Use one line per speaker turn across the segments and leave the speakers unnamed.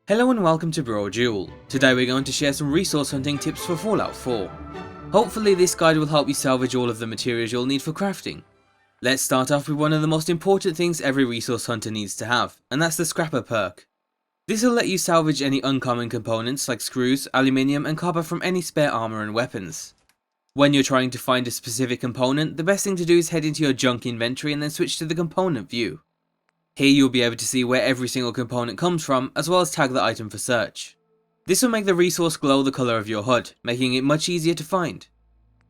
Hello and welcome to Brodual. Today we're going to share some resource hunting tips for Fallout 4. Hopefully this guide will help you salvage all of the materials you'll need for crafting. Let's start off with one of the most important things every resource hunter needs to have, and that's the Scrapper perk. This will let you salvage any uncommon components like screws, aluminium and copper from any spare armor and weapons. When you're trying to find a specific component, the best thing to do is head into your junk inventory and then switch to the component view. Here you'll be able to see where every single component comes from, as well as tag the item for search. This will make the resource glow the colour of your HUD, making it much easier to find.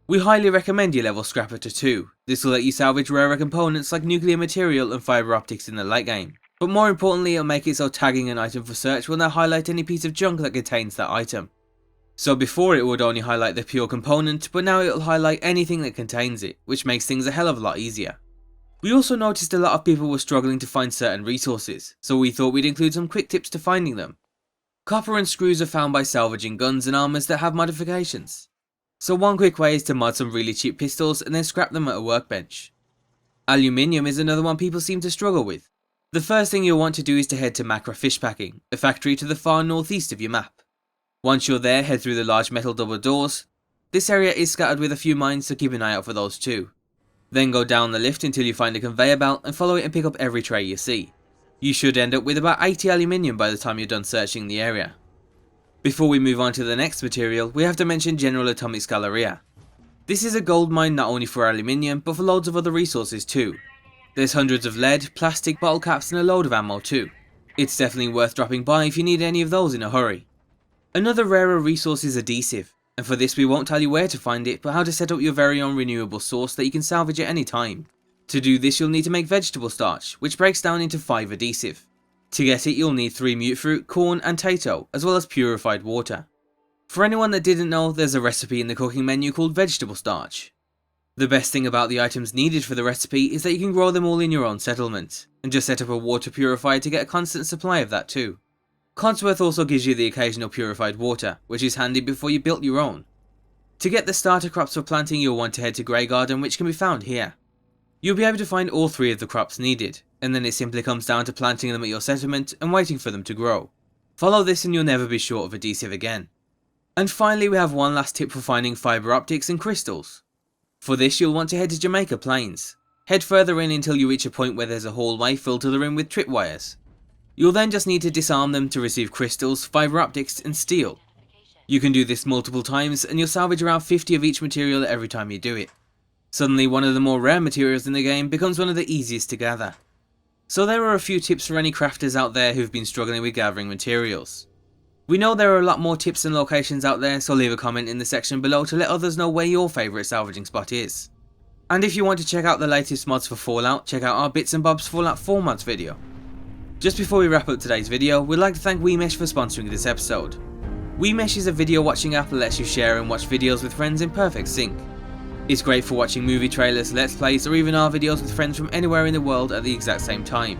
We highly recommend you level Scrapper to 2, this will let you salvage rarer components like nuclear material and fibre optics in the late game. But more importantly, it'll make it so tagging an item for search will now highlight any piece of junk that contains that item. So before it would only highlight the pure component, but now it'll highlight anything that contains it, which makes things a hell of a lot easier. We also noticed a lot of people were struggling to find certain resources, so we thought we'd include some quick tips to finding them. Copper and screws are found by salvaging guns and armors that have modifications. So one quick way is to mod some really cheap pistols and then scrap them at a workbench. Aluminium is another one people seem to struggle with. The first thing you'll want to do is to head to Macra Fishpacking, a factory to the far northeast of your map. Once you're there, head through the large metal double doors. This area is scattered with a few mines, so keep an eye out for those too. Then go down the lift until you find a conveyor belt and follow it and pick up every tray you see. You should end up with about 80 aluminium by the time you're done searching the area. Before we move on to the next material, we have to mention General Atomic Scaleria. This is a gold mine not only for aluminium but for loads of other resources too. There's hundreds of lead, plastic, bottle caps and a load of ammo too. It's definitely worth dropping by if you need any of those in a hurry. Another rarer resource is adhesive. And for this we won't tell you where to find it, but how to set up your very own renewable source that you can salvage at any time. To do this you'll need to make vegetable starch, which breaks down into 5 adhesive. To get it you'll need 3 mutfruit, corn and tato, as well as purified water. For anyone that didn't know, there's a recipe in the cooking menu called vegetable starch. The best thing about the items needed for the recipe is that you can grow them all in your own settlement, and just set up a water purifier to get a constant supply of that too. Codsworth also gives you the occasional purified water, which is handy before you build your own. To get the starter crops for planting you'll want to head to Grey Garden, which can be found here. You'll be able to find all 3 of the crops needed, and then it simply comes down to planting them at your settlement and waiting for them to grow. Follow this and you'll never be short of adhesive again. And finally we have one last tip for finding fibre optics and crystals. For this you'll want to head to Jamaica Plains. Head further in until you reach a point where there's a hallway filled to the rim with tripwires. You'll then just need to disarm them to receive crystals, fibre optics and steel. You can do this multiple times and you'll salvage around 50 of each material every time you do it. Suddenly one of the more rare materials in the game becomes one of the easiest to gather. So there are a few tips for any crafters out there who've been struggling with gathering materials. We know there are a lot more tips and locations out there, so leave a comment in the section below to let others know where your favourite salvaging spot is. And if you want to check out the latest mods for Fallout, check out our Bits and Bobs Fallout 4 mods video. Just before we wrap up today's video, we'd like to thank WeMesh for sponsoring this episode. WeMesh is a video watching app that lets you share and watch videos with friends in perfect sync. It's great for watching movie trailers, let's plays or even our videos with friends from anywhere in the world at the exact same time.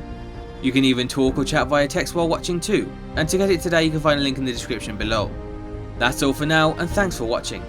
You can even talk or chat via text while watching too, and to get it today you can find a link in the description below. That's all for now and thanks for watching.